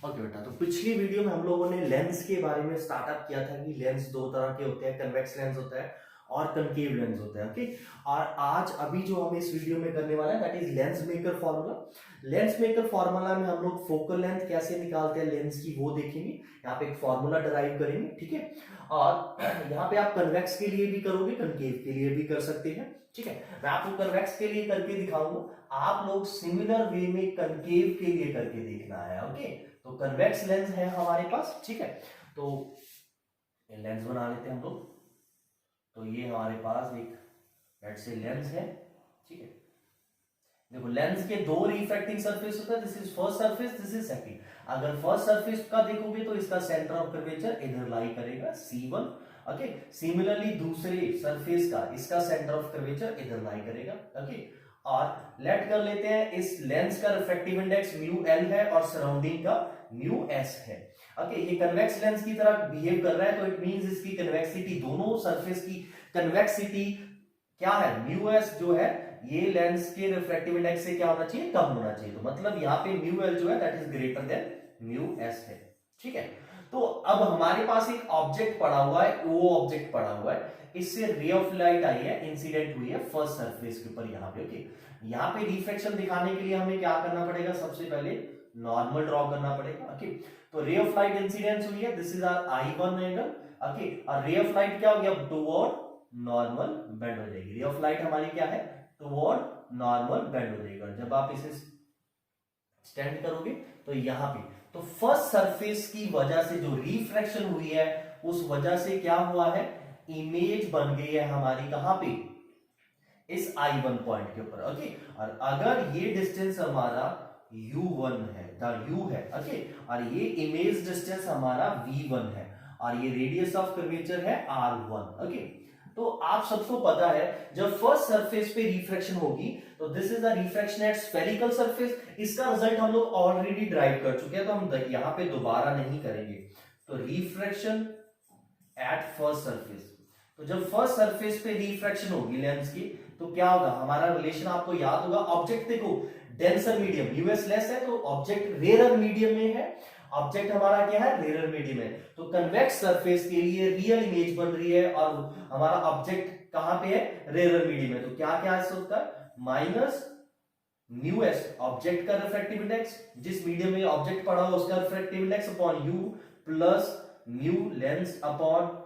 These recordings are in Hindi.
ओके बेटा, तो पिछली वीडियो में हम लोगों ने लेंस के बारे में स्टार्टअप किया था कि लेंस दो तरह के होते हैं, कन्वेक्स लेंस होता है और कनकेव लेंस होता है। ओके, और आज अभी जो हम इस वीडियो में करने वाले हैं that is lens maker formula. Lens maker formula में हम लोग फोकल लेंथ कैसे निकालते हैं लेंस की वो देखेंगे। यहाँ पे एक फॉर्मूला डराइव करेंगे, ठीक है। और यहाँ पे आप कन्वेक्स के लिए भी करोगे, कनकेव के लिए भी कर सकते हैं, ठीक है। मैं आपको कन्वेक्स के लिए करके दिखाऊंगा, आप लोग सिमिलर वे में कनकेव के लिए करके देखना है। ओके, तो कन्वेक्स लेंस है हमारे पास, ठीक है। तो लेंस बना लेते हैं हम लोग। तो ये हमारे पास एक लेट्स से लेंस है, ठीक है। देखो लेंस के दो रिफ्रैक्टिंग सरफेस होता है, this is first surface, this is second. अगर फर्स्ट सरफेस का देखोगे तो इसका सेंटर ऑफ कर्वेचर इधर लाई करेगा C1। ओके, सिमिलरली दूसरे सरफेस का इसका सेंटर ऑफ कर्वेचर इधर लाई करेगा। ओके, और लेट कर लेते हैं इस लेंस का रिफ्रैक्टिव इंडेक्स म्यू एल है और सराउंडिंग का म्यू एस है। ओके, ये कन्वेक्स लेंस की तरह बिहेव कर रहा है, तो इट मींस इसकी कन्वेक्सिटी, दोनों सरफेस की कन्वेक्सिटी क्या है, म्यू एस जो है ये लेंस के रिफ्रैक्टिव इंडेक्स से क्या होना चाहिए, कम होना चाहिए। तो मतलब यहाँ पे म्यू एल जो है that is greater than mu S है, ठीक है। तो अब हमारे पास एक ऑब्जेक्ट पड़ा हुआ है, वो ऑब्जेक्ट पड़ा हुआ है, इससे रे ऑफ लाइट आई है, इंसिडेंट हुई है फर्स्ट सरफेस के ऊपर यहाँ पे। ओके, यहाँ पे रिफ्लेक्शन दिखाने के लिए हमें क्या करना पड़ेगा, सबसे पहले नॉर्मल ड्रॉ करना पड़ेगा। ओके, तो रे ऑफ लाइट इंसिडेंस हुई है, this is our I1 angle. Okay, और रे ऑफ लाइट क्या हो गया, टुवर्ड नॉर्मल बेंड हो जाएगी। रे ऑफ लाइट हमारी क्या है, टुवर्ड नॉर्मल बेंड हो जाएगा। जब आप इसे स्टैंड करोगे तो यहाँ पे तो फर्स्ट सरफेस की वजह से जो रिफ्रैक्शन हुई है उस वजह से क्या हुआ है, इमेज बन गई है हमारी कहां पे, इस I1 पॉइंट के ऊपर। ओके, और अगर ये डिस्टेंस हमारा U1 है, U है, ओके, और ये इमेज डिस्टेंस हमारा V1 है और ये रेडियस ऑफ कर्वेचर है R1। ओके, तो आप सबको पता है जब फर्स्ट सरफेस पे रिफ्रैक्शन होगी तो this is the refraction at spherical surface. इसका रिजल्ट हम लोग ऑलरेडी ड्राइव कर चुके हैं, तो हम यहाँ पे दोबारा नहीं करेंगे। तो रिफ्रैक्शन एट फर्स्ट सरफेस, तो जब फर्स्ट सरफेस पे रिफ्रैक्शन होगी लेंस की तो क्या होगा, हमारा रिलेशन आपको याद होगा। ऑब्जेक्ट देखो डेंसर मीडियम, यूएस लेस है तो ऑब्जेक्ट रेयर मीडियम में है, ऑब्जेक्ट हमारा क्या है, रेयर मीडियम है। तो कन्वेक्स सरफेस के लिए रियल इमेज बन रही है और हमारा ऑब्जेक्ट कहां पे है, रेयर मीडियम है। तो क्या क्या होता है, माइनस म्यू एस ऑब्जेक्ट का रिफ्रैक्टिव इंडेक्स, जिस मीडियम में ऑब्जेक्ट पड़ा हो उसका refractive index, upon u plus mu lens upon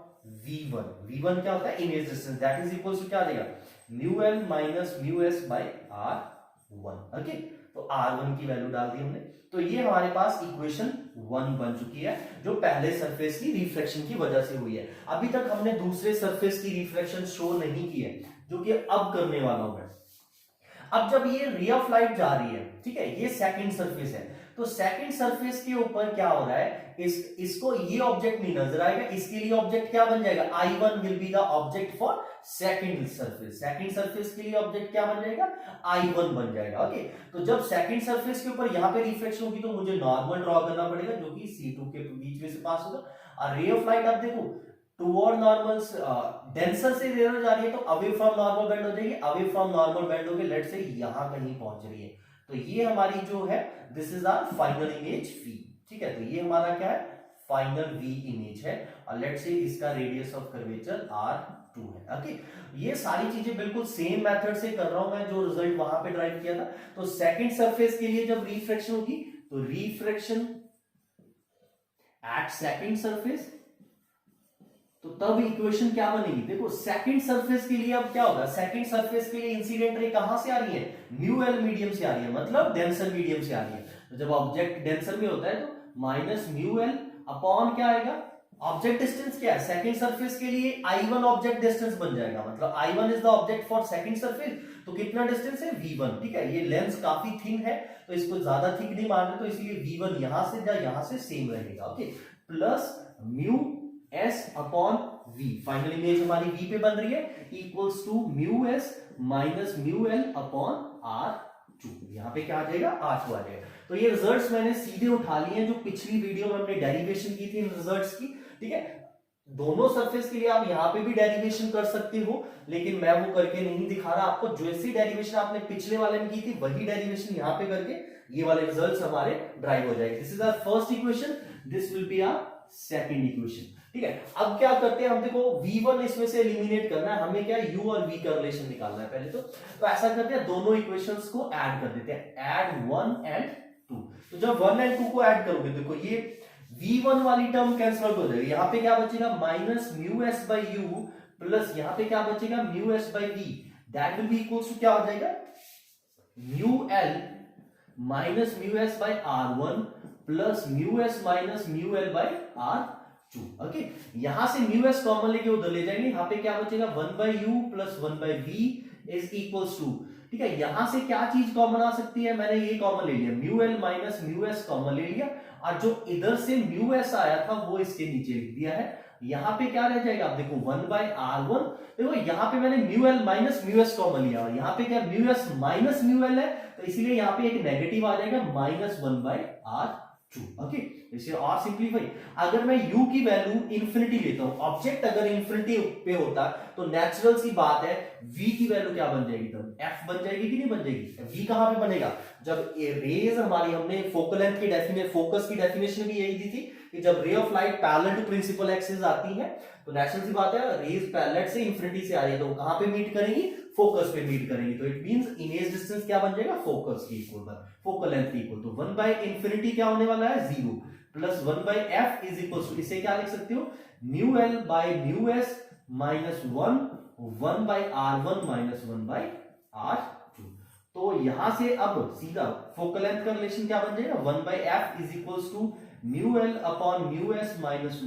V1। V1 क्या होता है, image distance, that is equal to क्या देगा, mu l minus mu s by R1। Okay, तो R1 की वैल्यू डाल दी हमने। तो ये हमारे पास इक्वेशन 1 बन चुकी है जो पहले सरफेस की रिफ्लेक्शन की वजह से हुई है। अभी तक हमने दूसरे सरफेस की रिफ्लेक्शन शो नहीं की है, जो कि अब करने वाला हूं मैं। अब जब ये रे ऑफ लाइट जा रही है, ठीक है, ये सेकंड सरफेस है, तो सेकंड सरफेस के ऊपर क्या हो रहा है, इसको ये ऑब्जेक्ट नहीं नजर आएगा, इसके लिए ऑब्जेक्ट क्या बन जाएगा, I1 will be the object for second surface. Second surface के लिए ऑब्जेक्ट क्या बन जाएगा, I1 बन जाएगा। ओके, तो जब सेकंड सरफेस के ऊपर यहां पे रिफ्लेक्शन होगी तो मुझे नॉर्मल ड्रॉ करना पड़ेगा जो कि C2 के बीच में से पास होगा। और रे ऑफ लाइट अब देखो टुवर्ड नॉर्मल, डेंसर से रेयर जा रही है तो अवे फ्रॉम नॉर्मल बेंड हो जाएगी, अवे फ्रॉम नॉर्मल बेंड होगी, लेट से यहां कहीं पहुंच रही है। तो ये हमारी जो है this is our final image V, ठीक है। तो ये हमारा क्या है, फाइनल V इमेज है और लेट से इसका रेडियस ऑफ कर्वेचर R2 है। ओके, ये सारी चीजें बिल्कुल सेम मेथड से कर रहा हूं मैं जो रिजल्ट वहां पे ड्राइव किया था। तो सेकंड सरफेस के लिए जब रिफ्रैक्शन होगी तो रिफ्रैक्शन एट सेकंड सरफेस, तो तब इक्वेशन क्या बनेगी, देखो सेकंड सरफेस के लिए अब क्या होगा, सेकंड सरफेस के लिए इंसिडेंट रे कहां से आ रही है, म्यू एल मीडियम से आ रही है, मतलब डेंसर मीडियम से आ रही है। तो जब ऑब्जेक्ट डेंसर में होता है तो माइनस म्यू एल अपॉन क्या आएगा, ऑब्जेक्ट डिस्टेंस क्या है, सेकंड सरफेस के लिए I1 ऑब्जेक्ट डिस्टेंस बन जाएगा, मतलब I1 is the object for second surface, तो कितना डिस्टेंस है, V1, ठीक है। ये लेंस काफी थिन है तो इसको ज्यादा थिक नहीं मान रहे, तो इसलिए V1 यहां से या यहां से सेम रहेगा। Okay, plus mu s upon V, final image हमारी V पे बन रही है, equals to mu S minus mu l upon R2। यहां पे क्या आ जाएगा, R2 आ जाएगा। तो ये रिजल्ट्स मैंने सीधे उठा लिए हैं जो पिछली वीडियो में हमने डेरिवेशन की थी इन रिजल्ट्स की, ठीक है। दोनों सरफेस के लिए आप यहां पे भी डेरिवेशन कर सकते हो, लेकिन मैं वो करके नहीं दिखा रहा आपको। जैसी डेरिवेशन आपने पिछले वाले में की थी वही डेरिवेशन यहां पे करके ये वाले रिजल्ट्स हमारे ड्राइव हो जाएंगे। This is our first equation, this will be our second equation. ठीक है, अब क्या करते हैं हम, देखो v1 इसमें से एलिमिनेट करना है हमें, क्या है u और v का रिलेशन निकालना है पहले तो ऐसा करते हैं दोनों इक्वेशंस को ऐड कर देते हैं, ऐड 1 एंड 2। तो जब 1 एंड 2 को ऐड करोगे, देखो ये v1 वाली टर्म कैंसिल आउट हो जाएगी, यहाँ पे क्या बचेगा minus mu s by u plus यहाँ पे क्या बचेगा mu s by v, that will be equals to क्या हो जाएगा mu l minus mu s by R one plus mu S minus mu L by R two. Okay, यहां से म्यू एस कॉमन लेके उधर ले जाएंगे, यहाँ पे क्या बचेगा 1 by u plus 1 by v is equals to, ठीक है, यहां से क्या चीज कॉमन आ सकती है, मैंने ये कॉमन ले लिया mu l minus mu s common ले लिया, और जो इधर से म्यू एस आया था वो इसके नीचे लिख दिया है। यहां पे क्या रह जाएगा, आप देखो 1 बाई आर वन, देखो यहां पे मैंने mu l minus mu s common लिया और यहाँ पे क्या mu S minus mu l है, तो इसीलिए यहाँ पे एक नेगेटिव आ जाएगा minus 1 by R two. Okay, इसे और सिंपलीफाई, अगर मैं u की वैल्यू इंफिनिटी लेता हूं, ऑब्जेक्ट अगर इंफिनिटी पे होता तो नेचुरल सी बात है v की वैल्यू क्या बन जाएगी, तब f बन जाएगी कि नहीं बन जाएगी। v कहां पे बनेगा, जब रेज हमारी, हमने फोकल लेंथ की डेफिनेशन, फोकस की डेफिनेशन भी यही दी थी कि जब ray of light parallel to principal axis आती है तो नेचुरल सी बात है रेज पैरेलल से इंफिनिटी से आ रही है तो वो कहां पे मीट करेंगी, फोकस पे मीट करेंगी, तो इट मींस इमेज डिस्टेंस क्या बन जाएगा फोकस के इक्वल, फोकल लेंथ के इक्वल। तो 1 बाई इंफिनिटी क्या होने वाला है 0 plus 1 by F is equal to, इसे क्या लिख सकते हो mu L by mu S minus 1 by R one minus 1 by R two. तो यहां से अब सीधा फोकल लेंथ का रिलेशन क्या बन जाएगा 1 by F is equal to mu l upon mu S minus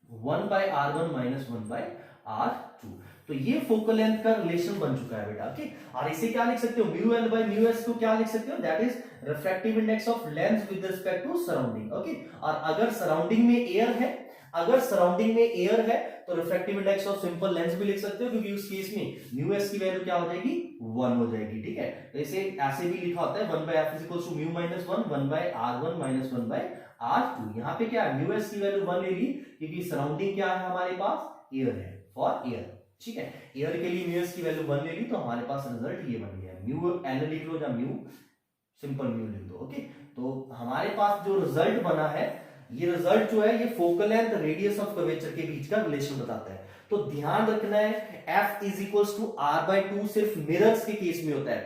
1 by R one minus 1 by R two. तो ये फोकल लेंथ का रिलेशन बन चुका है बेटा। ओके, और इसे क्या लिख सकते हो mu L by mu S को क्या लिख सकते हो, that is refractive index of lens with respect to surrounding. Okay, और अगर सराउंडिंग में एयर है, अगर सराउंडिंग में एयर है तो refractive index of simple lens भी लिख सकते हो, क्योंकि उस केस में म्यू एस की वैल्यू क्या हो जाएगी 1 हो जाएगी। ठीक है, तो इसे ऐसे भी लिखा होता है 1 by F is equal to mu minus 1 by R one minus 1 by R two. यहाँ पे क्या है म्यू एस की वैल्यू 1 ले ली, क्योंकि सराउंडिंग क्या है हमारे पास एयर है, फॉर एयर। ठीक है, एयर के लिए म्यू एस की वैल्यू 1 ले ली, तो हमारे पास रिजल्ट ये बन गया, म्यू एल लिख लो या म्यू सिंपल म्यू लिख दो। ओके, तो हमारे पास जो रिजल्ट बना है, ये रिजल्ट जो है ये focal length radius of curvature के बीच का रिलेशन बताता है। तो ध्यान रखना है f is equals to R by two सिर्फ मिरर्स के केस में होता है।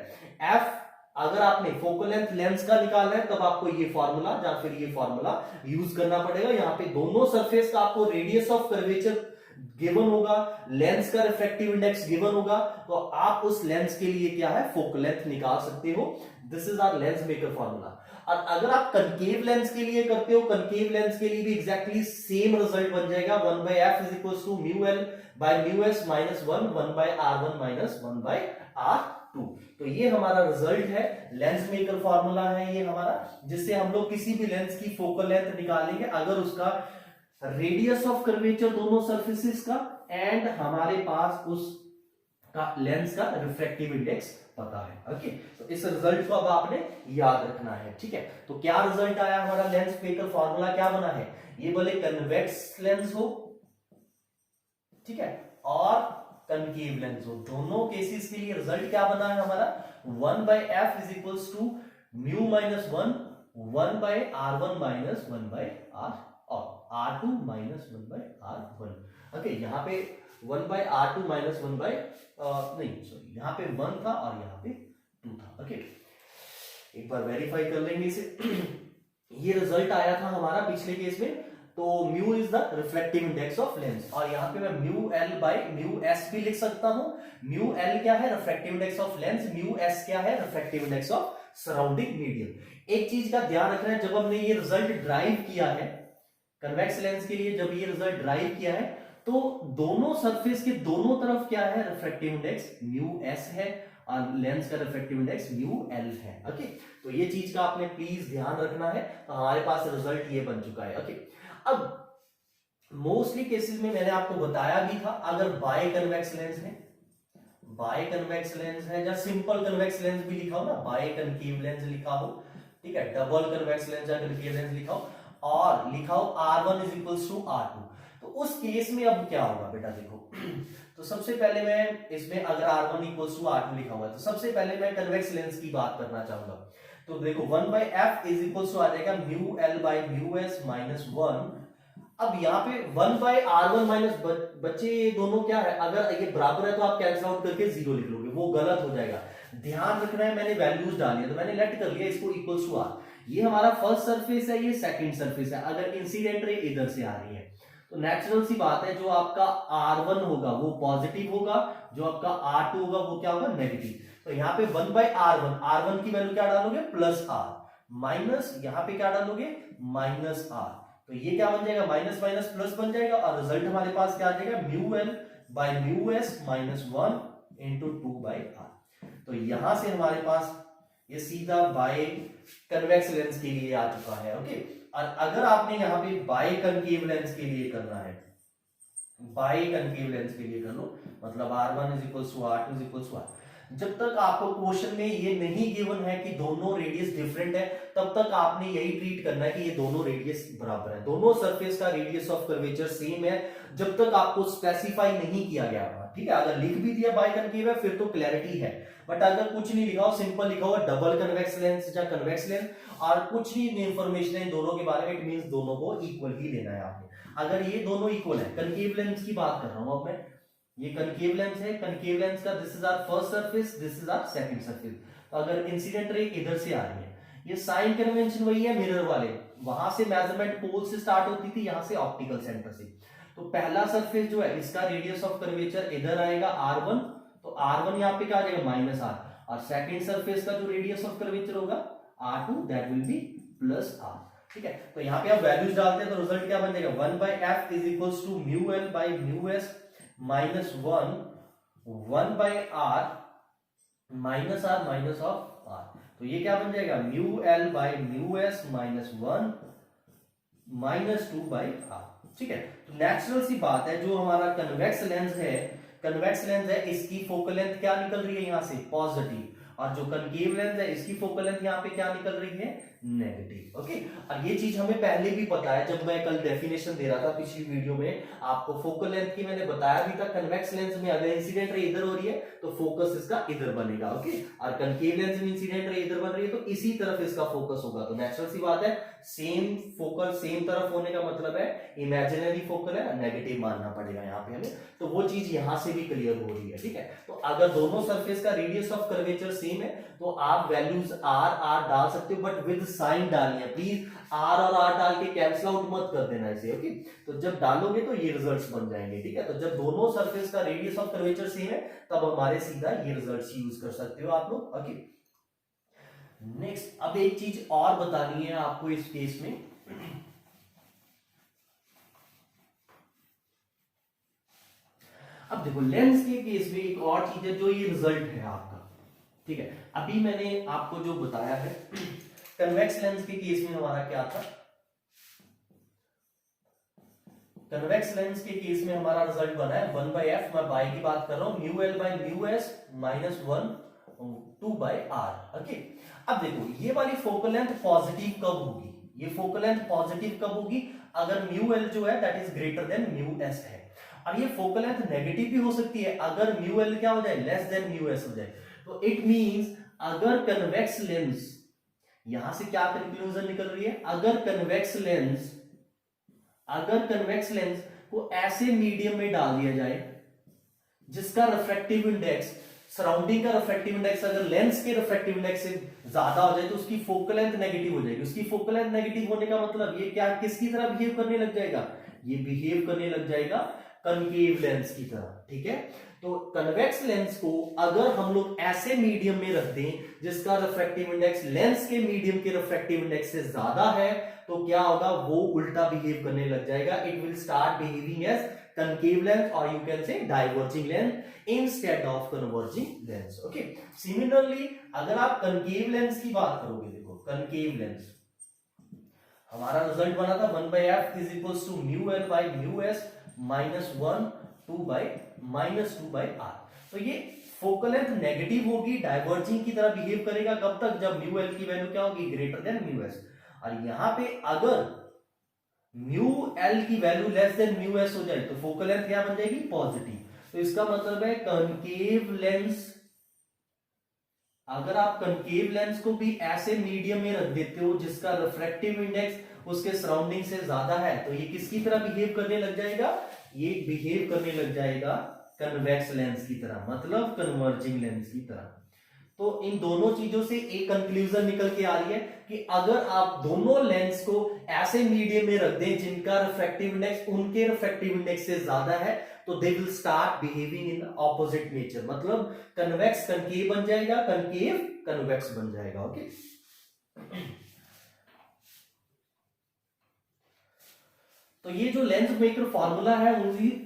f अगर आपने फोकल लेंथ लेंस का निकालना है तब आपको ये फॉर्मूला या फिर ये फॉर्मूला यूज करना पड़ेगा। यहाँ पे दोनों सरफेस का आपको रेडियस ऑफ कर्वेचर गिवन होगा, लेंस का रिफ्रैक्टिव इंडेक्स गिवन होगा, तो आप उस लेंस के लिए क्या है फोकल लेंथ निकाल सकते हो। This is our lens maker formula. और अगर आप कनकेव लेंस के लिए करते हो, कनकेव लेंस के लिए भी एग्जैक्टली सेम रिजल्ट बन जाएगा 1 by F is equal to mu L by mu S minus 1 by R one minus 1 by R two. तो ये हमारा रिजल्ट है, लेंस मेकर फॉर्मूला है ये हमारा, जिससे हम लोग किसी भी लेंस की फोकल लेंथ निकालेंगे अगर उसका रेडियस ऑफ कर्वेचर दोनों सरफेसेस का एंड हमारे पास उस का लेंस का रिफ्रैक्टिव इंडेक्स पता है। ओके, तो इस रिजल्ट को अब आपने याद रखना है। ठीक है, तो क्या रिजल्ट आया हमारा, लेंस मेकर फॉर्मूला क्या बना है, ये बोले कन्वेक्स लेंस हो, ठीक है, और कनकेव लेंस हो, दोनों केसेस के लिए रिजल्ट क्या बना है हमारा 1 by F is equals to mu minus 1 by R one minus 1 by R और R two minus 1 by R one. Okay, यहाँ पे 1 by R two minus 1 by नहीं सॉरी, यहाँ पे 1 था और यहाँ पे 2 था। ओके, एक बार वेरीफाई कर लेंगे इसे। ये रिजल्ट आया था हमारा पिछले केस में, तो mu is the reflective index of lens, और यहाँ पे मैं mu L by mu S भी लिख सकता हूँ। म्यू एल क्या है reflective index of lens, mu S क्या है reflective index of surrounding medium. एक चीज का ध्यान रखना है, जब हमने ये रिजल्ट ड्राइव किया है कन्वेक्स लेंस के लिए, जब ये रिजल्ट ड्राइव किया है तो दोनों सरफेस के दोनों तरफ क्या है रिफ्रैक्टिव इंडेक्स म्यू एस है और लेंस का रिफ्रैक्टिव इंडेक्स म्यू एल है। ओके, तो ये चीज का आपने प्लीज ध्यान रखना है। तो हमारे पास रिजल्ट ये बन चुका है। ओके, अब मोस्टली केसेस में मैंने आपको बताया भी था, अगर बाय कन्वेक्स लेंस है, बाय कन्वेक्स लेंस है या सिंपल कन्वेक्स लेंस भी लिखा हो ना, बाय कनकेव लेंस लिखा हो, ठीक है, डबल कन्वेक्स लेंस या कनकेव लेंस लिखा हो और लिखा हो R1 is equals to R2, तो उस केस में अब क्या होगा बेटा देखो। तो सबसे पहले मैं इसमें अगर R1 इक्वल्स टू R2 लिखा हुआ है तो सबसे पहले मैं कन्वेक्स लेंस की बात करना चाहूंगा। तो देखो 1/f इज इक्वल टू आ जाएगा mu L by mu S minus 1। अब यहाँ पे 1/r1 माइनस बच्चे ये दोनों क्या है, अगर ये बराबर है तो आप कैंसिल आउट करके 0 लिख लोगे, वो गलत हो जाएगा। ध्यान रखना है, मैंने वैल्यूज डाली है तो मैंने लेट कर लिया इसको इक्वल टू आर। ये हमारा फर्स्ट सरफेस है, ये सेकंड सरफेस है। अगर इंसिडेंट रे इधर से आ रही है तो नेचुरल सी बात है, जो आपका r1 होगा वो पॉजिटिव होगा, जो आपका r2 होगा वो क्या होगा, नेगेटिव। तो यहाँ पे 1/r1, r1 की वैल्यू क्या डालोगे, प्लस r, माइनस यहाँ पे क्या डालोगे, माइनस r। तो ये क्या बन जाएगा, माइनस माइनस प्लस बन जाएगा, और रिजल्ट हमारे पास क्या आ जाएगा, mu L by mu S minus 1 into 2/r। तो यहां से हमारे पास ये सीधा बाय कन्वेक्स लेंस के लिए आ चुका है। ओके, और अगर आपने यहाँ पे बाय कनकेव लेंस के लिए करना है, बाय कनकेव लेंस के लिए कर लो, मतलब r1 is equal to r2 is equal to r। जब तक आपको क्वेश्चन में ये नहीं गिवन है कि दोनों रेडियस डिफरेंट है, तब तक आपने यही ट्रीट करना है कि ये दोनों रेडियस बराबर है, दोनों सरफेस का रेडियस ऑफ कर्वेचर सेम है, जब तक आपको स्पेसिफाई नहीं किया गया होगा। ठीक है, अगर लिख भी दिया बाय कनकेव है फिर तो क्लैरिटी है, बट अगर कुछ नहीं लिखा हो, सिंपल लिखा हुआ डबल कन्वेक्स लेंस या कन्वेक्स लेंस, और कुछ ही इंफॉर्मेशन है दोनों के बारे में, इट मींस दोनों को इक्वल ही लेना है आपने। अगर ये दोनों इक्वल है, कनकेव लेंस की बात कर रहा हूं अब मैं, ये कनकेव लेंस है, कनकेव लेंस का this is our first surface, this is our second surface. तो अगर इंसिडेंट रे इधर से आ रही है, ये साइन कन्वेंशन वही है मिरर वाले, वहां से मेजरमेंट पोल से स्टार्ट होती थी, यहां से ऑप्टिकल सेंटर से। तो पहला सरफेस जो है इसका रेडियस ऑफ कर्वेचर इधर आएगा r1, तो r1 यहाँ पे क्या आ जाएगा, माइनस r, और सेकंड सरफेस का जो रेडियस ऑफ कर्वेचर होगा r2, that will B plus r। ठीक है, तो यहाँ पे आप वैल्यूज डालते हैं तो रिजल्ट क्या बन जाएगा, 1/f is equals to mu L by mu S minus 1/r minus r minus of r। तो ये क्या बन जाएगा, mu L by mu S minus 1 minus 2/r। ठीक है, तो नेचुरल सी बात है, जो हमारा कन्वेक्स लेंस है, कन्वेक्स लेंस है, इसकी फोकल लेंथ क्या निकल रही है, यहां से पॉजिटिव, और जो कनकेव लेंस है इसकी फोकल लेंथ यहाँ पे क्या निकल रही है, नेगेटिव। ओके, और ये चीज हमें पहले भी पता है, जब मैं कल डेफिनेशन दे रहा था पिछली वीडियो में आपको फोकल लेंथ की, मैंने बताया भी था कन्वेक्स लेंस में अगर इंसिडेंट रे इधर हो रही है तो फोकस इसका इधर बनेगा। ओके, और कनकेव लेंस में इंसिडेंट रे इधर बन रही है तो इसी तरफ इसका फोकस होगा। तो नेचुरल सी बात है, सेम फोकल सेम तरफ होने का मतलब है इमेजिनरी फोकल है, नेगेटिव मानना पड़ेगा यहाँ पे हमें, तो वो चीज यहां से भी क्लियर हो रही है। ठीक है, तो अगर दोनों सरफेस का रेडियस ऑफ कर्वेचर सेम है तो आप वैल्यूज r डाल सकते हो, बट विद साइन डालनी है प्लीज, r और r डाल के कैंसिल आउट मत कर देना इसे। ओके, तो जब डालोगे तो ये रिजल्ट्स बन जाएंगे। ठीक है, तो जब दोनों सरफेस का रेडियस ऑफ कर्वेचर सेम है तब हमारे सीधा ये रिजल्ट्स यूज कर सकते हो आप लोग। ओके, नेक्स्ट अब एक चीज और बतानी है आपको इस केस में, अब देखो लेंस के केस में एक और चीज है, जो ये रिजल्ट है आपका। ठीक है, अभी मैंने आपको जो बताया है कन्वेक्स लेंस के केस में हमारा क्या था, कन्वेक्स लेंस के केस में हमारा रिजल्ट बना है 1/f, मैं बाय की बात कर रहा हूं, mu L by mu S minus 1 2/r। Okay, अब देखो ये वाली फोकल लेंथ पॉजिटिव कब होगी, ये फोकल लेंथ पॉजिटिव कब होगी, अगर म्यू एल जो है that is greater than mu S है। और ये फोकल लेंथ नेगेटिव भी हो सकती है अगर म्यू एल क्या हो जाए, लेस देन म्यू एस हो जाए। तो इट मींस अगर कन्वेक्स लेंस, यहां से क्या कंक्लूजन निकल रही है, अगर कन्वेक्स लेंस को ऐसे मीडियम में डाल दिया जाए जिसका रिफ्रैक्टिव इंडेक्स, सराउंडिंग का रिफ्रैक्टिव इंडेक्स अगर लेंस के रिफ्रैक्टिव इंडेक्स से ज्यादा हो जाए तो उसकी फोकल लेंथ नेगेटिव हो जाएगी। उसकी फोकल लेंथ नेगेटिव होने का मतलब ये क्या, किसकी तरह बिहेव करने लग जाएगा, ये बिहेव करने लग जाएगा कनकेव लेंस की तरह। ठीक है, तो कन्वेक्स लेंस को अगर हम लोग ऐसे मीडियम में रख दें जिसका रिफ्रैक्टिव इंडेक्स लेंस के मीडियम के रिफ्रैक्टिव इंडेक्स से ज्यादा है, तो क्या होगा, वो उल्टा बिहेव करने लग जाएगा, it will start behaving as concave lens or you can say diverging lens instead of converging lens. Okay, similarly अगर आप concave lens की बात करोगे, देखो concave lens हमारा रिजल्ट बना था 1/f is equals to mu l by mu s minus 1 2/r। तो ये फोकल लेंथ नेगेटिव होगी, डाइवर्जिंग की तरह बिहेव करेगा, कब तक, जब म्यू एल की वैल्यू क्या होगी, ग्रेटर देन म्यू एस। और यहां पे अगर म्यू एल की value less than mu S हो जाए तो फोकल लेंथ क्या बन जाएगी, पॉजिटिव। तो इसका मतलब है कनकेव लेंस अगर आप कनकेव लेंस को भी ऐसे मीडियम में रख देते हो जिसका रिफ्रैक्टिव इंडेक्स उसके सराउंडिंग से ज्यादा है, तो ये किसकी तरह बिहेव करने लग जाएगा, ये बिहेव करने लग जाएगा कन्वेक्स लेंस की तरह, मतलब कन्वर्जिंग लेंस की तरह। तो इन दोनों चीजों से एक कंक्लूजन निकल के आ रही है कि अगर आप दोनों लेंस को ऐसे मीडियम में रख दें जिनका रिफ्रैक्टिव इंडेक्स उनके रिफ्रैक्टिव इंडेक्स से ज्यादा है, तो they will start behaving in opposite nature, मतलब कन्वेक्स कनकेव बन जाएगा, कनकेव कन्वेक्स बन जाएगा। ओके, तो ये जो लेंस मेकर फॉर्मूला है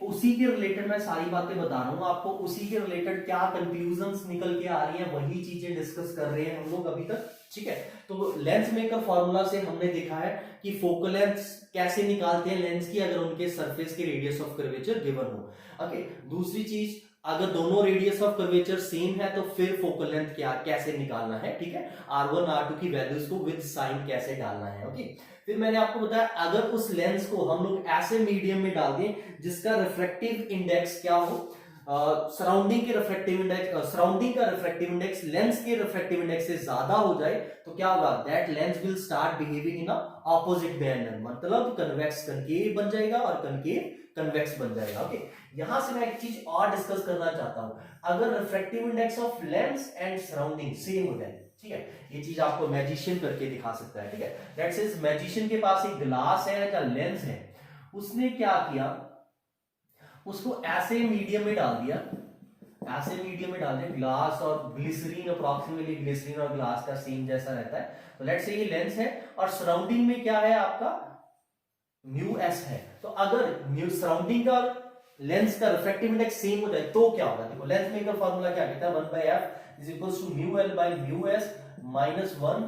उसी के रिलेटेड मैं सारी बातें बता रहा हूं आपको, उसी के रिलेटेड क्या कंक्लूजन्स निकल के आ रही हैं वही चीजें डिस्कस कर रहे हैं हम लोग अभी तक। ठीक है, तो लेंस मेकर फॉर्मूला से हमने देखा है कि फोकल लेंथ कैसे निकालते हैं लेंस की, अगर उनके सरफेस के रेडियस ऑफ कर्वेचर गिवन हो। ओके, दूसरी चीज, अगर दोनों रेडियस ऑफ कर्वेचर सेम है तो फिर फोकल लेंथ क्या कैसे निकालना है। ठीक है, R1 R2 की वैल्यूज को विद साइन कैसे डालना है। ओके, फिर मैंने आपको बताया अगर उस लेंस को हम लोग ऐसे मीडियम में डाल दें जिसका रिफ्रैक्टिव इंडेक्स क्या हो, सराउंडिंग के रिफ्रैक्टिव इंडेक्स, सराउंडिंग का रिफ्रैक्टिव इंडेक्स लेंस के रिफ्रैक्टिव इंडेक्स से ज्यादा हो जाए, तो क्या होगा, that lens will start behaving in opposite manner, मतलब कन्वेक्स कनकेव बन जाएगा और कनकेव कन्वेक्स बन जाएगा। ओके, यहां से मैं एक चीज और डिस्कस करना चाहता हूं, अगर refractive index of lens and surrounding same हो जाए, ठीक है, ये चीज आपको मैजिशियन करके दिखा सकता है। ठीक है, दैट्स इज मैजिशियन के पास एक ग्लास है या लेंस है, उसने क्या किया, उसको ऐसे मीडियम में डाल दिया, ऐसे मीडियम में डाल दिया, ग्लास और ग्लिसरीन, अप्रोक्सीमेटली ग्लिसरीन और ग्लास का सेम जैसा रहता है, तो लेट्स से ये लेंस है और सराउंडिंग में क्या है आपका म्यू एस है, तो अगर म्यू सराउंडिंग का लेंस का रिफ्रैक्टिव इंडेक्स सेम हो जाए तो क्या होगा, देखो लेंस मेकर फार्मूला क्या कहता है, 1/f is equals to mu L by mu S minus 1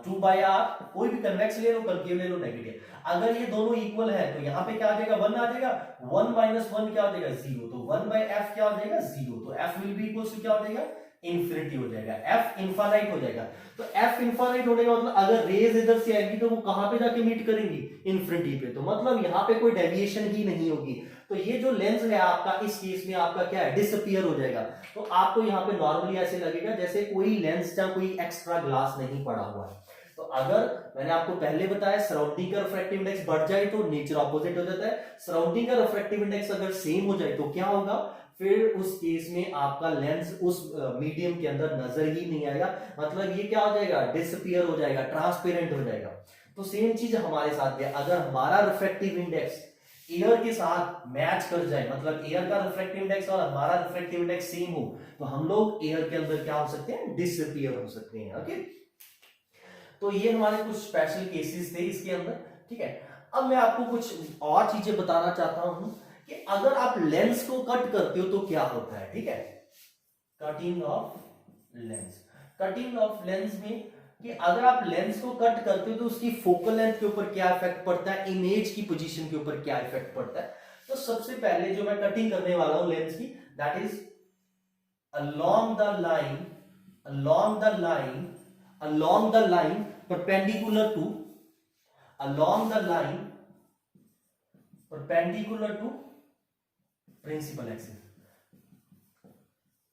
2/r, कोई भी कन्वेक्स ले लो कनकेव ले लो नेगेटिव, अगर ये दोनों इक्वल है तो यहाँ पे क्या आ जाएगा, 1 आ जाएगा, 1 माइनस 1 क्या हो जाएगा 0, तो 1/f क्या हो जाएगा 0, तो f will be equals to क्या हो जाएगा इन्फिनिटी हो जाएगा, f इनफाइनाइट हो जाएगा, तो f इनफाइनाइट होने का मतलब अगर रेज इधर से आएगी तो वो कहां पे जाके मीट करेंगी, इन्फिनिटी पे, तो मतलब यहाँ पे कोई डेविएशन ही नहीं होगी, तो ये जो लेंस है आपका इस केस में आपका क्या है डिसअपीयर हो जाएगा, तो आपको यहाँ पे नॉर्मली ऐसे लगेगा जैसे कोई लेंस या कोई एक्स्ट्रा ग्लास नहीं पड़ा हुआ है। तो अगर मैंने आपको पहले बताया सराउंडिंग का रिफ्रैक्टिव इंडेक्स बढ़ जाए तो नेचर ऑपोजिट हो जाता है, सराउंडिंग का रिफ्रैक्टिव इंडेक्स अगर सेम हो जाए तो क्या होगा, फिर उस केस में आपका लेंस उस मीडियम के अंदर नजर ही नहीं आएगा, मतलब ये क्या हो जाएगा डिसअपीयर हो जाएगा, ट्रांसपेरेंट हो जाएगा। तो सेम चीज हमारे साथ है, अगर हमारा रिफ्रैक्टिव इंडेक्स एयर के साथ मैच कर जाए, मतलब एयर का रिफ्रैक्टिव इंडेक्स और हमारा रिफ्रैक्टिव इंडेक्स सेम हो, तो हम लोग एयर के अंदर क्या हो सकते हैं डिसअपीयर हो सकते हैं। ओके, तो ये हमारे कुछ स्पेशल केसेस थे इसके अंदर। ठीक है, अब मैं आपको कुछ और चीजें बताना चाहता हूं कि अगर आप लेंस को कट करते हो तो क्या होता है। ठीक है, cutting of lens, cutting of lens में कि अगर आप लेंस को कट करते हो तो उसकी फोकल लेंथ के ऊपर क्या इफेक्ट पड़ता है, इमेज की पोजीशन के ऊपर क्या इफेक्ट पड़ता है। तो सबसे पहले जो मैं कटिंग करने वाला हूं लेंस की, that is along the line perpendicular to principal axis.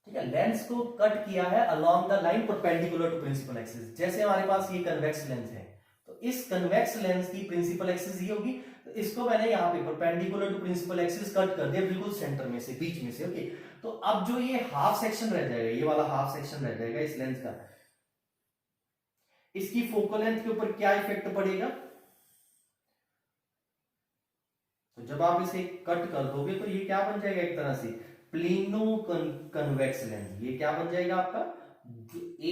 ठीक है, लेंस को कट किया है along the line perpendicular to principal axis, जैसे हमारे पास ये कन्वेक्स लेंस है, तो इस कन्वेक्स लेंस की प्रिंसिपल एक्सिस ये होगी, तो इसको मैंने यहाँ पे perpendicular to principal axis cut कर दिया बिल्कुल सेंटर में से, बीच में से। ओके, तो अब जो ये हाफ सेक्शन रह जाएगा, ये वाला हाफ सेक्शन रह जाएगा इस लेंस का, इसकी फोकल लेंथ के ऊपर क्या इफेक्ट पड़ेगा, तो जब आप इसे कट कर दोगे तो ये क्या बन जाएगा एक तरह से प्लेनो कन्वेक्स लेंस, ये क्या बन जाएगा आपका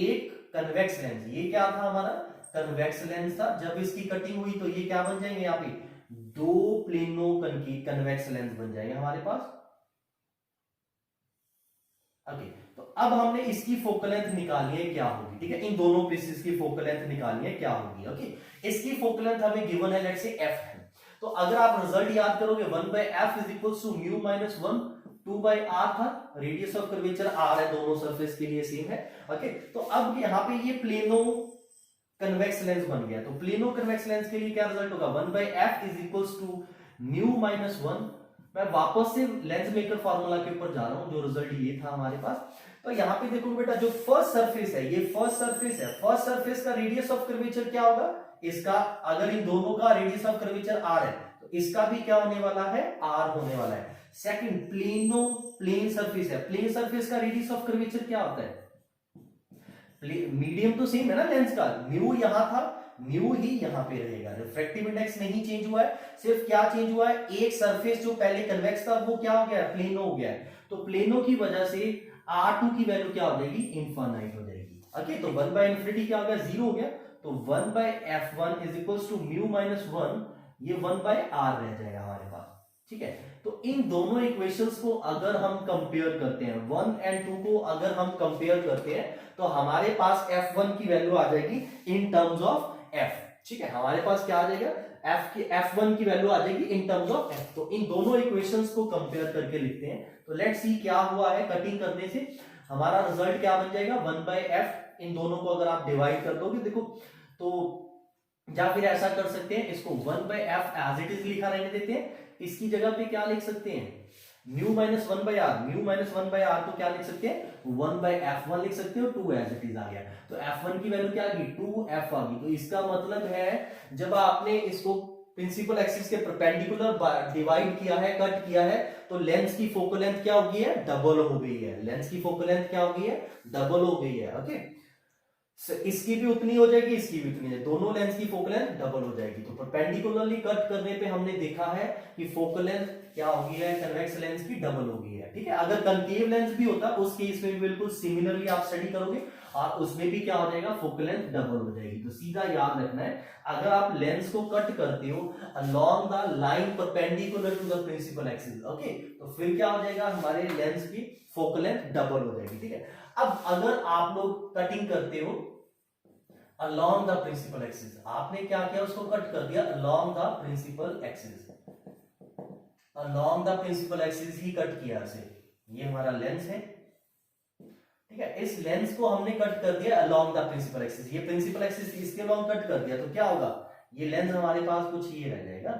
एक कन्वेक्स लेंस, ये क्या था हमारा कन्वेक्स लेंस था, जब इसकी कटिंग हुई तो ये क्या बन जाएंगे यहाँ पे दो प्लेनो कन्वेक्स लेंस बन जाएंगे हमारे पास। ओके, तो अब हमने इसकी फोकल लेंथ निकालनी है क्या होगी। ठीक है, इन दोनों पीसेस की फोकल लेंथ निकालनी है क्या होगी। ओके, इसकी फोकल लेंथ हमें गिवन है, लेट्स से f है, तो अगर आप रिजल्ट याद करोगे 1/f is equals to mu minus 1 2/r था, रेडियस ऑफ कर्वेचर r है, दोनों सरफेस के लिए सेम है। ओके, तो अब यहाँ पे ये प्लेनो कन्वेक्स लेंस बन गया, तो प्लेनो कन्वेक्स लेंस के लिए क्या रिजल्ट होगा 1/f is equals to mu minus 1। मैं वापस से लेंस मेकर फार्मूला के ऊपर जा रहा हूं, जो रिजल्ट ये था हमारे पास, तो यहाँ पे देखो बेटा, जो फर्स्ट सरफेस है, ये फर्स्ट सरफेस है, फर्स्ट सरफेस का रेडियस ऑफ कर्वेचर क्या होगा, इसका, अगर इन दोनों का रेडियस ऑफ कर्वेचर आर है तो इसका भी क्या होने वाला है, आर होने वाला है। सेकंड, प्लेन सरफेस है, प्लेन सरफेस का रेडियस ऑफ कर्वेचर क्या होता है, मीडियम तो सेम है ना लेंस का, म्यू यहां था, म्यू ही यहां पे रहेगा, रिफ्रैक्टिव इंडेक्स नहीं चेंज हुआ है, सिर्फ क्या चेंज हुआ है, एक सरफेस जो पहले कन्वेक्स था वो क्या हो गया, प्लेनो हो गया है। तो प्लेनो की वजह से R2 की वैल्यू क्या हो जाएगी, इनफाइनाइट हो जाएगी। ओके, तो 1 बाय इन्फिनिटी क्या हो गया, 0 हो गया, तो 1 by f1 is equals to mu minus 1, ये 1 बाय r रह जाएगा हमारे पास। ठीक है, तो इन दोनों इक्वेशंस को अगर हम कंपेयर करते हैं, 1 एंड 2 को अगर हम कंपेयर करते हैं, तो हमारे पास f1 की वैल्यू आ जाएगी इन टर्म्स ऑफ f। ठीक है, हमारे पास क्या आ जाएगा, f1 की वैल्यू आ जाएगी इन टर्म्स ऑफ f। तो इन दोनों इक्वेशंस को कंपेयर करके लिखते हैं, तो लेट्स सी क्या हुआ है, कटिंग करने से हमारा रिजल्ट क्या बन जाएगा, 1 बाय f। इन दोनों को अगर आप डिवाइड कर दोगे, देखो, तो या फिर ऐसा कर सकते हैं, इसको 1 by f as it is लिखा रहने देते हैं, इसकी जगह पे क्या लिख सकते हैं, mu minus 1 by R, mu minus 1 by R को क्या लिख सकते हैं, 1 बाय f1 लिख सकते हो, 2 एज इट इज आ गया, तो f1 की वैल्यू क्या आ गई, 2f आ गई। तो इसका मतलब है जब आपने इसको प्रिंसिपल एक्सिस के परपेंडिकुलर डिवाइड किया है, कट किया है, तो लेंस की फोकल लेंथ क्या हो गई है, डबल हो गई है, लेंस की फोकल लेंथ क्या हो गई है, डबल हो गई है। ओके, इसकी भी उतनी हो जाएगी, इसकी भी उतनी है, दोनों लेंस की फोकल लेंथ डबल हो जाएगी। तो परपेंडिकुलरली कट करने पे हमने देखा है कि फोकल लेंथ क्या हो गई है, कन्वेक्स लेंस की डबल हो गई है। ठीक है, अगर कंकेव लेंस भी होता उस केस में भी बिल्कुल सिमिलरली आप स्टडी करोगे और उसमें भी क्या हो जाएगा, फोकल लेंथ डबल हो जाएगी। तो सीधा याद रखना है, अगर आप लेंस को कट करते हो along the line perpendicular to the principal axis, okay, तो फिर क्या हो जाएगा, हमारे लेंस की फोकल लेंथ डबल हो जाएगी। ठीक है, अब अगर आप लोग कटिंग करते हो along the principal axis, आपने क्या किया, उसको कट कर दिया along the principal axis, along the principal axis he cut किया इसे, ये हमारा लेंस है। ठीक है, इस लेंस को हमने कट कर दिया along the principal axis, ये principal axis इसके along कट कर दिया, तो क्या होगा, ये लेंस हमारे पास कुछ ये रह जाएगा।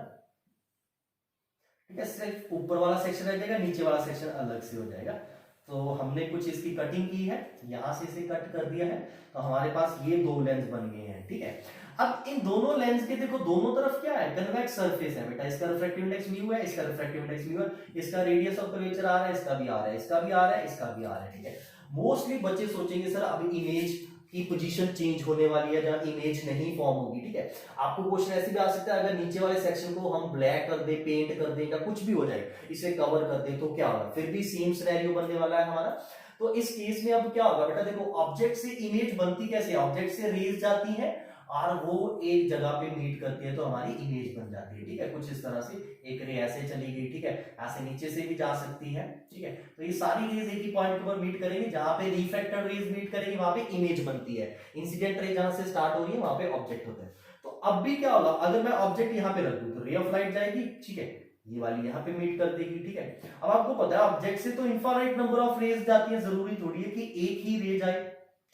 ठीक है, सिर्फ ऊपर वाला सेक्शन रह जाएगा, नीचे वाला सेक्शन अलग से हो जाएगा। तो हमने कुछ इसकी कटिंग की है, यहां से इसे कट कर दिया है, तो हमारे पास ये दो लेंस बन गए हैं। ठीक है, अब इन दोनों लेंस के देखो दोनों तरफ क्या है, कन्वेक्स सरफेस है बेटा, इसका रिफ्रैक्टिव इंडेक्स म्यू है, इसका रिफ्रैक्टिव इंडेक्स म्यू है, इसका रेडियस ऑफ कर्वेचर आ रहा है, इसका भी आ रहा है, इसका भी आ रहा है, इसका भी आ रहा है। ठीक है, मोस्टली बच्चे सोचेंगे सर अब इमेज की पोजीशन चेंज होने वाली है जहां इमेज नहीं फॉर्म होगी। ठीक है, आपको क्वेश्चन ऐसे भी आ सकता है, अगर नीचे वाले सेक्शन को हम ब्लैक कर दे, पेंट कर दे, या कुछ भी हो जाए, इसे कवर कर दे, तो क्या होगा, फिर भी सेम सिनेरियो बनने वाला है हमारा। तो इस केस में अब क्या होगा बेटा, देखो ऑब्जेक्ट से इमेज बनती कैसे, ऑब्जेक्ट से रेज जाती है और वो एक जगह पे मीट करती है तो हमारी इमेज बन जाती है। ठीक है, कुछ इस तरह से एक रे ऐसे चली गई, ठीक है, ऐसे नीचे से भी जा सकती है। ठीक है, तो ये सारी रेज एक ही पॉइंट पर मीट करेंगे, जहां पे रिफ्रैक्टेड रेज मीट करेंगे वहां पे इमेज बनती है, इंसिडेंट रे जहां से स्टार्ट हो रही है वहां पे ऑब्जेक्ट होता है। तो अब भी क्या होगा, अगर मैं ऑब्जेक्ट यहाँ पे रख दूं तो रे ऑफ लाइट जाएगी, ठीक है, ये वाली यहाँ पे मीट कर देगी। ठीक है, अब आपको पता है ऑब्जेक्ट से तो इनफाइनाइट नंबर ऑफ रेज जाती है, जरूरी थोड़ी है कि एक ही रे जाए।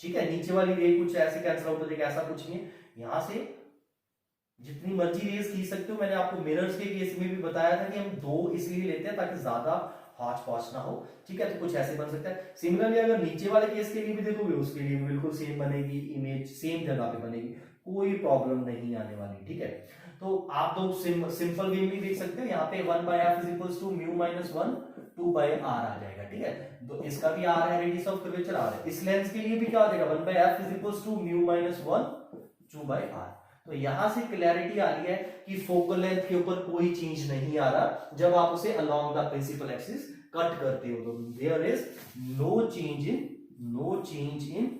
ठीक है, नीचे वाली रे कुछ ऐसे कैंसिल आउट हो जाएगा, ऐसा कुछ नहीं है, यहां से जितनी मर्जी रेज खींच सकते हो। मैंने आपको मिरर्स के केस में भी बताया था कि हम दो इसलिए लेते हैं ताकि ज्यादा हॉच पॉच ना हो। ठीक है, तो कुछ ऐसे बन सकता है। सिमिलरली अगर नीचे वाले केस के लिए भी देखोगे, उसके लिए बिल्कुल सेम बनेगी, इमेज सेम जगह पे बनेगी, कोई प्रॉब्लम नहीं आने वाली। ठीक है, तो आप तो सिंपल वे में देख सकते हो, यहाँ पे 1 by f is equals to mu minus 1 2 by r आ जाएगा। ठीक है, तो इसका भी r है, रेडियस ऑफ कर्वेचर r है, इस लेंस के लिए भी क्या हो जाएगा, 1 by f is equals to mu minus 1 2 by r। तो यहां से क्लैरिटी आ रही है कि फोकल लेंथ के ऊपर कोई चेंज नहीं आ रहा जब आप उसे along the principal axis cut करते हो, तो there is no change in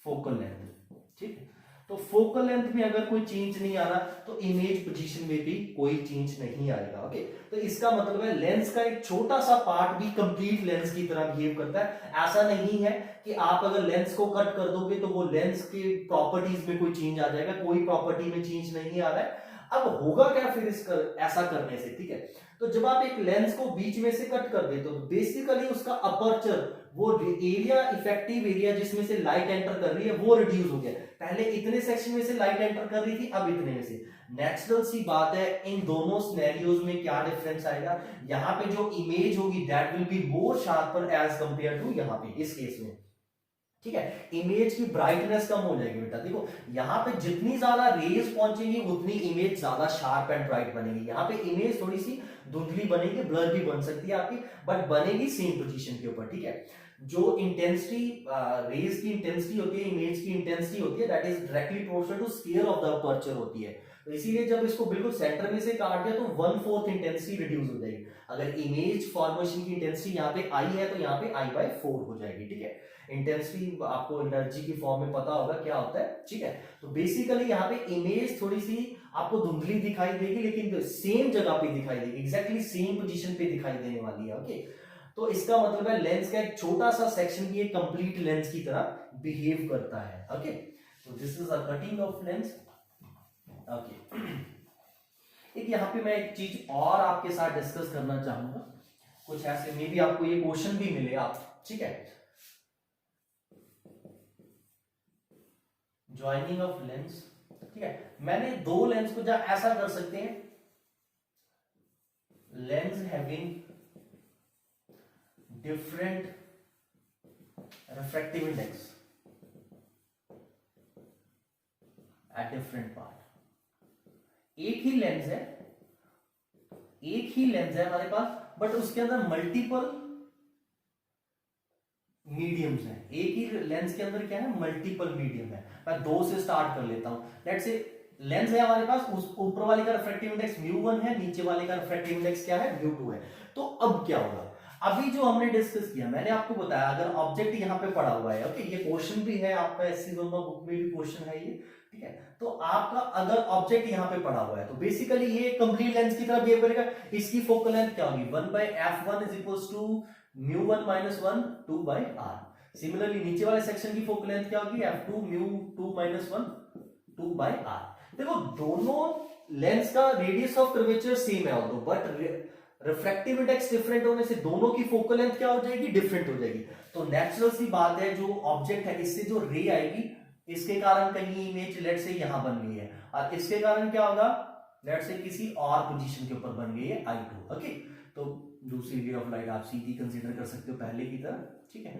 focal length. ठीक है, तो फोकल लेंथ में अगर कोई चेंज नहीं आ रहा तो इमेज पोजीशन में भी कोई चेंज नहीं आएगा। ओके, तो इसका मतलब है लेंस का एक छोटा सा पार्ट भी कंप्लीट लेंस की तरह बिहेव करता है। ऐसा नहीं है कि आप अगर लेंस को कट कर दोगे तो वो लेंस के प्रॉपर्टीज में कोई चेंज आ जाएगा, कोई प्रॉपर्टी में चेंज नहीं आ रहा है। अब होगा क्या फिर ऐसा करने से, ठीक है, तो जब आप एक लेंस को बीच में से कट कर देते हो तो बेसिकली उसका अपर्चर वो एरिया, इफेक्टिव एरिया जिसमें से लाइट एंटर कर रही है वो रिड्यूस हो गया। पहले इतने सेक्शन में से लाइट एंटर कर रही थी, अब इतने में से। नेचुरल सी बात है, इन दोनों सिनेरियोज में क्या डिफरेंस आएगा, यहाँ पे जो इमेज होगी that will be more sharper as compare to यहाँ पे इस केस में, ठीक है। इमेज की ब्राइटनेस कम हो जाएगी बेटा। देखो यहाँ पे जितनी ज्यादा रेज पहुंचेंगी उतनी इमेज ज्यादा शार्प एंड ब्राइट बनेगी। यहाँ पे इमेज थोड़ी सी धुंधली बनेगी, ब्लर भी बन सकती है आपकी, बट बनेगी सेम पोजीशन के ऊपर, ठीक है। जो इंटेंसिटी रेज की इंटेंसिटी होती है, इमेज की इंटेंसिटी होती है, that is directly proportional to scale of the aperture होती है। तो इसीलिए जब इसको बिल्कुल सेंटर में से काट दिया तो 1/4 इंटेंसिटी रिड्यूस हो जाएगी। अगर इमेज फॉर्मेशन की इंटेंसिटी यहाँ पे आई है तो यहाँ पे I/4 हो जाएगी, ठीक है। इंटेंसिटी आपको एनर्जी की फॉर्म में पता होगा क्या होता है, ठीक है। तो बेसिकली यहाँ पे इमेज थोड़ी सी आपको धुंधली दिखाई देगी, लेकिन सेम जगह पे दिखाई देगी, एग्जैक्टली सेम पोजीशन पे दिखाई देने वाली है, ओके। तो इसका मतलब है लेंस का एक छोटा सा सेक्शन भी एक कंप्लीट लेंस की तरह बिहेव करता है, ओके। तो this is a cutting of lens, okay. एक यहाँ पे मैं एक चीज और आपके साथ डिस्कस करना चाहूंगा, कुछ ऐसे मे बी आपको ये क्वेश्चन भी मिले आप, ठीक है। ज्वाइनिंग ऑफ लेंस, ठीक है। मैंने दो लेंस को ऐसा कर सकते हैं, lens having different refractive index at different part. एक ही लेंस है हमारे पास, बट उसके अंदर मल्टीपल मीडियम्स हैं। एक ही लेंस के अंदर क्या है, मल्टीपल मीडियम है। मैं दो से स्टार्ट कर लेता हूं। लेट्स से लेंस है हमारे पास, उस ऊपर वाले का रिफ्रैक्टिव इंडेक्स μ1 है, नीचे वाले का रिफ्रैक्टिव इंडेक्स क्या है, μ2 है। तो अब क्या होगा, अभी जो हमने डिस्कस किया, मैंने आपको बताया अगर ऑब्जेक्ट यहाँ पे पड़ा हुआ है, ओके, ये क्वेश्चन भी है आपका एससी दोनों बुक में भी क्वेश्चन है ये, ठीक है। तो आपका अगर ऑब्जेक्ट यहाँ पे पड़ा हुआ है तो बेसिकली ये कंप्लीट लेंस की तरह बिहेव करेगा। इसकी फोकल लेंथ क्या होगी, 1/f1 is equals to μ1 - 1 2/r। Similarly नीचे वाले सेक्शन की फोकल लेंथ क्या होगी, f2 μ2 - 1 2/r। देखो दोनों लेंस का रेडियस ऑफ कर्वेचर सेम है although, but refractive index different होने से दोनों की फोकल लेंथ क्या हो जाएगी, डिफरेंट हो जाएगी। तो नेचुरल सी बात है, जो ऑब्जेक्ट है इससे जो रे आएगी, इसके कारण कहीं इमेज लेट से यहां बन गई है, और इसके कारण क्या होगा, लेट से किसी और पोजीशन के ऊपर बन गई है I2, ओके। तो दूसरी वे ऑफ लाइट आप सीधी कंसीडर कर सकते हो पहले की तरह, ठीक है।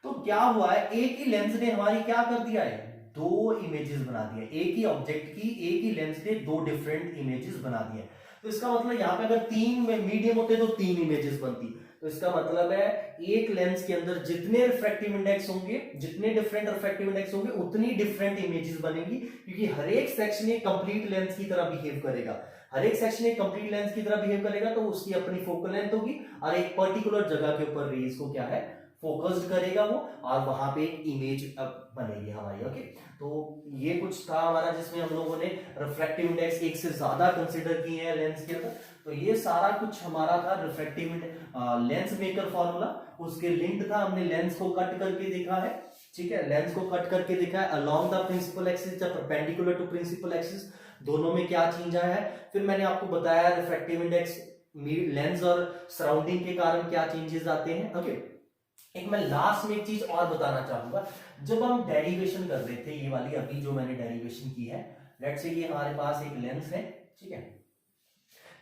तो क्या हुआ है, एक ही लेंस ने हमारी क्या कर दिया है, दो इमेजेस बना दिया। एक ही ऑब्जेक्ट की एक ही लेंस ने दो डिफरेंट इमेजेस बना दिए। तो इसका मतलब यहाँ पे अगर 3 मीडियम होते तो 3 इमेजेस बनती। तो इसका मतलब है एक लेंस के अंदर जितने रिफ्रैक्टिव इंडेक्स होंगे, जितने डिफरेंट रिफ्रैक्टिव इंडेक्स होंगे, उतनी डिफरेंट इमेजेस बनेंगी, क्योंकि हर एक सेक्शन एक कंप्लीट लेंस की तरह बिहेव करेगा। हर एक सेक्शन एक कंप्लीट लेंस की तरह बिहेव करेगा, तो उसकी अपनी फोकल लेंथ होगी, और एक पर्टिकुलर जगह के ऊपर रेज को क्या है, फोकस्ड करेगा वो, और वहां पे एक इमेज बनेगी हमारी, ओके। तो ये कुछ था हमारा जिसमें हम लोगों ने रिफ्रैक्टिव इंडेक्स एक से ज्यादा कंसीडर किए हैं लेंस के अंदर। तो ये सारा कुछ हमारा था रिफ्रैक्टिव लेंस मेकर फॉर्मूला। उसके लिंक था, हमने लेंस को कट करके देखा है, ठीक है। लेंस को कट करके देखा है अलोंग द प्रिंसिपल एक्सिस या परपेंडिकुलर टू प्रिंसिपल एक्सिस, दोनों में क्या चेंज आया है। फिर मैंने आपको बताया रिफ्रैक्टिव इंडेक्स लेंस और सराउंडिंग के कारण क्या चेंजेस आते हैं, ओके। एक मैं लास्ट में एक चीज और बताना चाहूंगा, जब हम डेरिवेशन कर रहे थे, ये वाली अभी जो मैंने डेरिवेशन की है, लेट्स से ये हमारे पास एक लेंस है, ठीक है।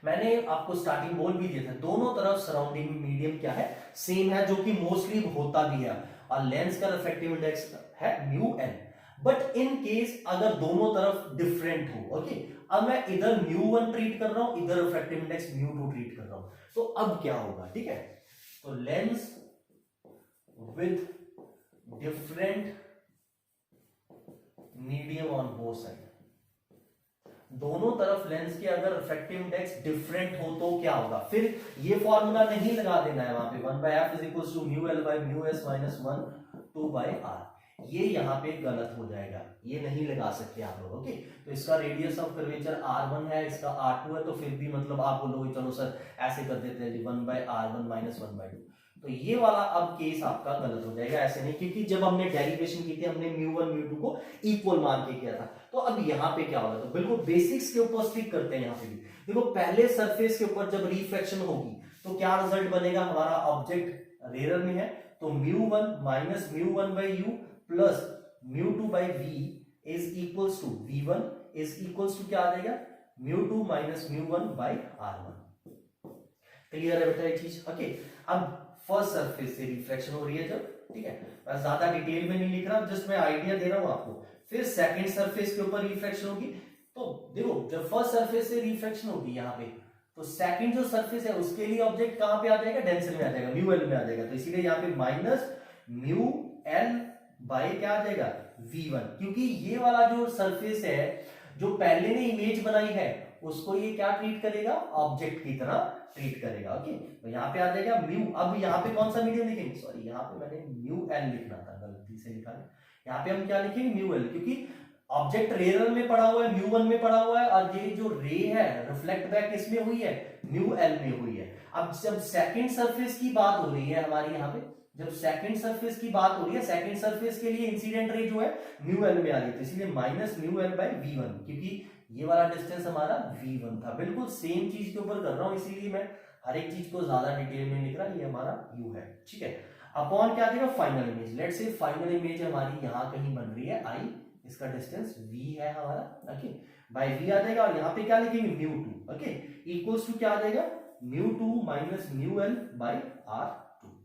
मैंने आपको स्टार्टिंग बोल भी दिया था, दोनों तरफ सराउंडिंग मीडियम क्या है, सेम है, जो कि मोस्टली होता भी है, और लेंस का रिफ्रैक्टिव इंडेक्स है μn। बट इन केस अगर दोनों तरफ डिफरेंट हो, ओके, अब मैं इधर μ1 ट्रीट कर रहा हूं, इधर रिफ्रैक्टिव इंडेक्स μ2 ट्रीट कर रहा हूं, तो अब क्या होगा, ठीक है। तो lens with different medium on both side, दोनों तरफ लेंस के अगर रिफ्रैक्टिव इंडेक्स डिफरेंट हो तो क्या होगा, फिर ये फॉर्मूला नहीं लगा देना है वहां पे 1/f is equals to μl/μs - 1 2/r, ये यहाँ पे गलत हो जाएगा, ये नहीं लगा सकते आप लोग, ओके। तो इसका रेडियस ऑफ कर्वेचर r1 है, इसका r2 है, तो फिर भी मतलब आप बोलोगे चलो सर ऐसे कर देते हैं 1/r1 - 1/2, तो ये वाला अब केस आपका गलत हो जाएगा, ऐसे नहीं, क्योंकि जब हमने डेरिवेशन की थी हमने μ1 μ2 को इक्वल मान के किया था। तो अब यहाँ पे क्या होगा, तो बिल्कुल बेसिक्स के ऊपर स्टिक करते हैं। यहाँ पे भी देखो, पहले सरफेस के ऊपर जब रिफ्रैक्शन होगी तो क्या रिजल्ट बनेगा, हमारा ऑब्जेक्ट रेयर में है तो μ1 minus μ1 by u plus μ2 by v is equals to v1 is equals to क्या आ जाएगा μ2 माइनस μ1 बाई r1। क्लियर है बेटा ये चीज? ओके, अब फर्स्ट सरफेस से रिफ्लेक्शन हो रही है जब, ठीक है, मैं ज्यादा डिटेल में नहीं लिख रहा, जस्ट मैं आइडिया दे रहा हूं आपको। फिर सेकंड सरफेस के ऊपर रिफ्लेक्शन होगी, तो देखो जब फर्स्ट सरफेस से रिफ्लेक्शन होगी यहाँ पे, तो सेकंड जो सरफेस है उसके लिए ऑब्जेक्ट कहां पे आ जाएगा, डेंसर में आ जाएगा, म्यू एल में आ जाएगा, तो इसीलिए यहाँ पे माइनस म्यू एल बाई क्या आ जाएगा v1, क्योंकि ये वाला जो सरफेस है जो पहले ने इमेज बनाई है उसको ये क्या ट्रीट करेगा, ऑब्जेक्ट की तरह ट्रीट करेगा। ओके, तो यहाँ पे आ जाएगा म्यू, अब यहाँ पे कौन सा मीडियम लिखेंगे, सॉरी यहाँ पे मैंने म्यू एल लिखना था, गलती से लिखा है, यहाँ पे हम क्या लिखेंगे म्यू एल, क्योंकि ऑब्जेक्ट रेयर में पड़ा हुआ है, म्यू वन में पड़ा हुआ है, और ये जो रे है रिफ्लेक्ट बैक किसमें हुई है, म्यू एल में हुई है। अब जब सेकंड सरफेस की बात हो रही है हमारी यहाँ पे, जब सेकंड सरफेस की बात हो रही है, सेकंड सरफेस के लिए इंसिडेंट रे जो है म्यू एल में आ रही है, तो इसलिए minus mu L by v1, क्योंकि ये वाला डिस्टेंस हमारा v1 था। बिल्कुल सेम चीज के ऊपर कर रहा हूं, इसीलिए मैं हर एक चीज को ज्यादा डिटेल में लिख रहा, ये हमारा u है, ठीक है। अपॉन क्या देगा, final image, let's say final image हमारी यहाँ कहीं बन रही है i, इसका डिस्टेंस v है हमारा, ओके, बाय v आ जाएगा, और यहाँ पे क्या लिखेंगे μ2, ओके, इक्वल्स टू क्या आ जाएगा μ2 minus mu L by r2।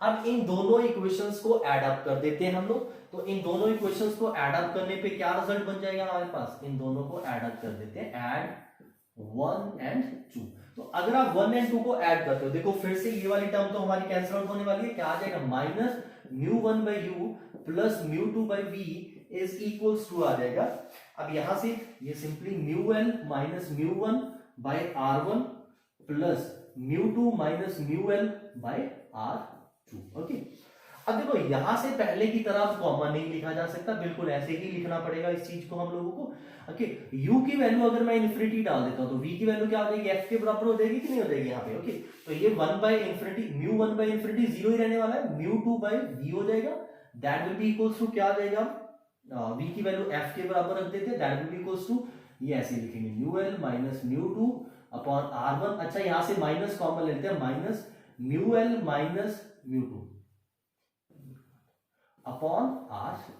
अब इन दोनों इक्वेशंस को ऐड अप कर देते हैं हम लोग, तो इन दोनों इक्वेशंस को ऐड अप करने पे क्या रिजल्ट बन जाएगा हमारे पास, इन दोनों को ऐड अप कर देते हैं, ऐड 1 एंड 2। तो अगर आप 1 एंड 2 को ऐड करते हो, देखो फिर से ये वाली टर्म तो हमारी कैंसिल आउट होने वाली है, क्या आ जाएगा minus μ1 by u plus μ2 by v is equals to आ जाएगा, अब यहां से ये simply μl minus μ1 by r1 plus μ2 minus μl by r2। Okay, अब देखो यहां से पहले की तरह कॉमन नहीं लिखा जा सकता, बिल्कुल ऐसे ही लिखना पड़ेगा इस चीज को हम लोगों को। ओके, u की वैल्यू अगर मैं इन्फिनिटी डाल देता हूं तो v की वैल्यू क्या हो जाएगी, f के बराबर हो जाएगी कि नहीं हो जाएगी यहाँ पे। ओके, तो ये 1 बाई इन्फिनिटी μ1 बाई इन्फिनिटी 0 ही रहने वाला है, μ2 बाई v हो जाएगा, that will be equals to क्या आ जाएगा, v की वैल्यू f के बराबर रख देते हैं, that will be equals to ये ऐसे लिखेंगे μl माइनस μ2 अपॉन r1, अच्छा यहां से माइनस कॉमन लेते हैं, minus μl minus μ2 upon r2।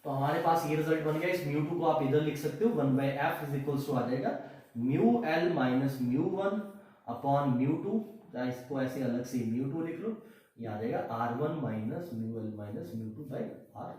तो हमारे पास ये रिजल्ट बन गया, इस μ2 को आप इधर लिख सकते हो 1 by F is equals to आ जाएगा μl माइनस μ1 अपॉन μ2, इसको ऐसे अलग से μ2 लिख लो, ये आ जाएगा r1 minus μl minus μ2 by r।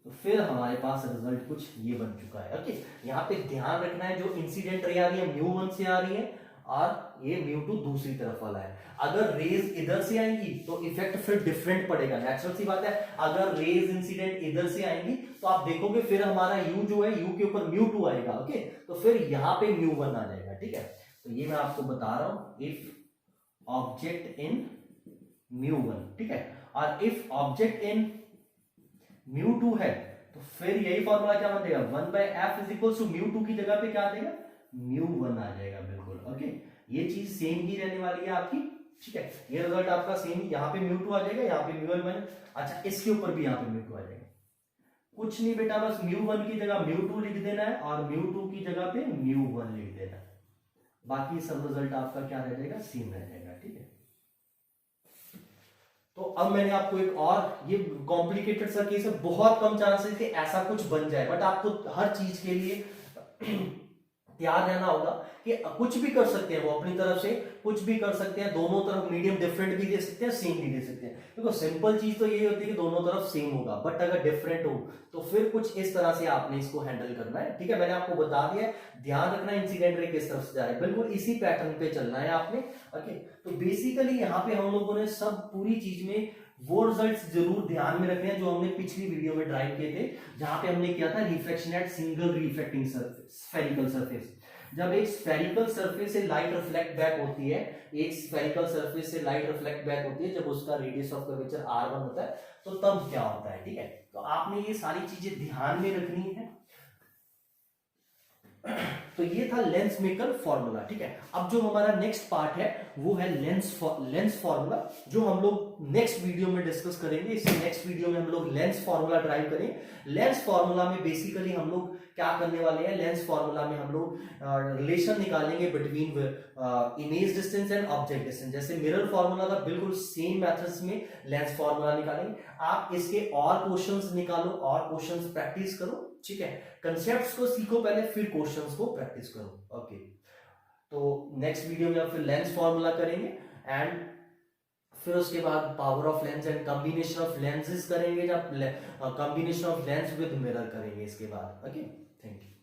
तो फिर हमारे पास रिजल्ट कुछ ये बन चुका है। ओके, यहाँ पे ध्यान रखना है जो इंसिडेंट रे आ रही है μ1 से आ रही है और ये μ2 दूसरी तरफ वाला है। अगर रेज इधर से आएंगी तो इफेक्ट फिर डिफरेंट पड़ेगा, नेचुरल सी बात है। अगर रेज इंसिडेंट इधर से आएंगी तो आप देखोगे फिर हमारा u जो है u के ऊपर μ2 आएगा। ओके, तो फिर यहाँ पे μ1 आ जाएगा, ठीक है। तो ये मैं आपको बता रहा हूं, इफ ऑब्जेक्ट इन μ1, ठीक है, और इफ ऑब्जेक्ट इन μ2 है तो फिर यही फॉर्मूला क्या बन जाएगा, 1 by F is equal to μ2 की जगह पे क्या आ जाएगा, μ1 आ जाएगा, बिल्कुल। ओके, ये चीज सेम ही रहने वाली है आपकी, ठीक है। ये रिजल्ट आपका सेम ही, यहाँ पे μ2 आ जाएगा, यहाँ पे μl माइनस, अच्छा इसके ऊपर भी यहाँ पे μ2 आ जाएगा। कुछ नहीं बेटा, बस μ1 की जगह μ2 लिख देना है और μ2 की जगह पे μ1 लिख देना है, बाकी सब रिजल्ट आपका क्या रह जाएगा, सेम रह जाएगा, ठीक है। तो अब मैंने आपको एक और, ये कॉम्प्लिकेटेड सा केस है, बहुत कम चांसेस कि ऐसा कुछ बन जाए, बट आपको हर चीज के लिए तैयार रहना होगा कि कुछ भी कर सकते हैं, वो अपनी तरफ से कुछ भी कर सकते हैं, दोनों तरफ मीडियम डिफरेंट भी दे सकते हैं, सेम भी दे सकते हैं। देखो सिंपल चीज तो यही होती है कि दोनों तरफ सेम होगा, बट अगर डिफरेंट हो तो फिर कुछ इस तरह से आपने इसको हैंडल करना है, ठीक है। मैंने आपको बता दिया, ध्यान रखना इंसिडेंट रे किस तरफ से जा रहा है, बिल्कुल इसी पैटर्न पे चलना है आपने। ओके, तो बेसिकली यहाँ पे हम लोगों ने सब पूरी चीज में वो रिजल्ट्स जरूर ध्यान में रखने हैं जो हमने पिछली वीडियो में ड्राइव किए थे, जहां पे हमने किया था reflection eight single reflecting surface, spherical surface. जब एक स्फेरिकल सरफेस से लाइट रिफ्लेक्ट बैक होती है, एक स्फेरिकल सरफेस से लाइट रिफ्लेक्ट बैक होती है, जब उसका रेडियस ऑफ कर्वेचर r1 होता है, तो तब क्या होता है, ठीक है। तो आपने ये सारी चीजें ध्यान में रखनी है। तो ये था लेंस मेकर फॉर्मूला, ठीक है। अब जो हमारा नेक्स्ट पार्ट है वो है लेंस फॉर्मूला, जो हम लोग नेक्स्ट वीडियो में डिस्कस करेंगे। इसी नेक्स्ट वीडियो में हम लोग लेंस फॉर्मूला ड्राइव करेंगे। लेंस फॉर्मूला में बेसिकली हम लोग क्या करने वाले हैं, लेंस फॉर्मूला में हम लोग रिलेशन निकालेंगे between image distance and object distance. जैसे मिरर फॉर्मूला था, बिल्कुल सेम मेथड्स में लेंस फॉर्मूला निकालेंगे। आप इसके और क्वेश्चंस निकालो और क्वेश्चंस प्रैक्टिस करो, ठीक है। कंसेप्ट्स को सीखो पहले, फिर क्वेश्चंस को प्रैक्टिस करो, ओके। तो नेक्स्ट वीडियो में हम फिर लेंस फॉर्मूला करेंगे एंड फिर उसके बाद power of lens and combination of lenses करेंगे, जब combination of lens with mirror करेंगे इसके बाद, ओके। Thank you.